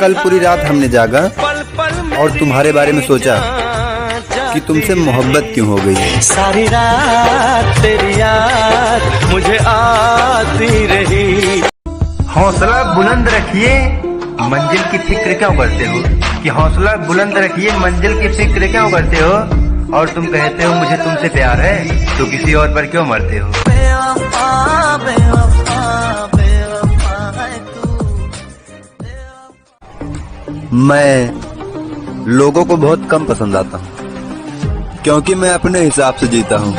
कल पूरी रात हमने जागा और तुम्हारे बारे में सोचा कि तुमसे मोहब्बत क्यों हो गई। सारी रात तेरी याद मुझे आती रही। हौसला बुलंद रखिए, मंजिल की फिक्र क्यों करते हो? कि हौसला बुलंद रखिए, मंजिल की फिक्र क्यों करते हो? और तुम कहते हो मुझे तुमसे प्यार है, तो किसी और पर क्यों मरते हो? मैं लोगों को बहुत कम पसंद आता हूँ, क्योंकि मैं अपने हिसाब से जीता हूँ।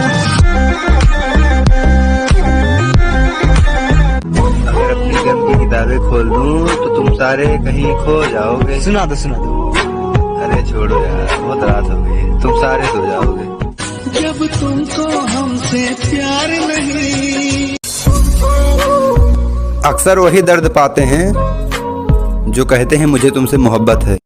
अगर अपनी गम की किताबें खोल दूँ तो तुम सारे कहीं खो जाओगे। सुना दो। अरे छोड़ो यार, बहुत रात हो गई, तुम सारे सो जाओगे। जब तुमको हमसे प्यार नहीं। अक्सर वही दर्द पाते हैं जो कहते हैं मुझे तुमसे मोहब्बत है।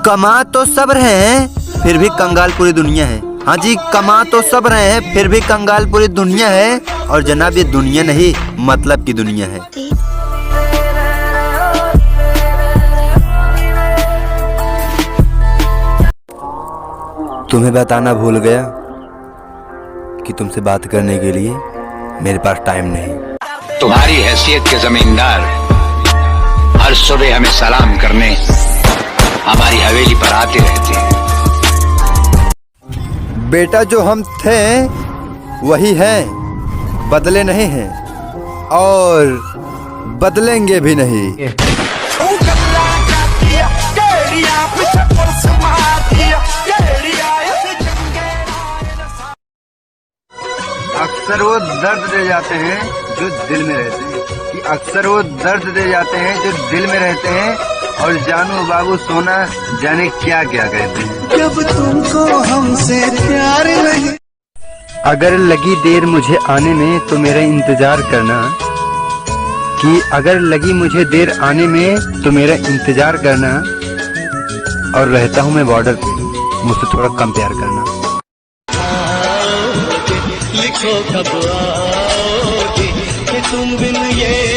कमा तो सब रहे हैं फिर भी कंगाल पूरी दुनिया है। हाँ जी, कमा तो सब रहे हैं फिर भी कंगाल पूरी दुनिया है। और जनाब ये दुनिया नहीं, मतलब की दुनिया है। तुम्हें बताना भूल गया कि तुमसे बात करने के लिए मेरे पास टाइम नहीं। तुम्हारी हैसियत के जमींदार हर सुबह हमें सलाम करने हमारी हवेली पर आते रहते हैं। बेटा जो हम थे वही हैं, बदले नहीं हैं और बदलेंगे भी नहीं। अक्सर वो दर्द दे जाते हैं जो दिल में रहते हैं, कि अक्सर वो दर्द दे जाते हैं जो दिल में रहते हैं। और जानू बाबू सोना जाने क्या क्या कहते हैं। जब तुमको हमसे प्यार नहीं। अगर लगी देर मुझे आने में तो मेरा इंतजार करना, कि अगर लगी मुझे देर आने में तो मेरा इंतजार करना। और रहता हूँ मैं बॉर्डर पे, मुझसे थोड़ा कम प्यार करना। लिखो कब आओगे कि तुम बिन ये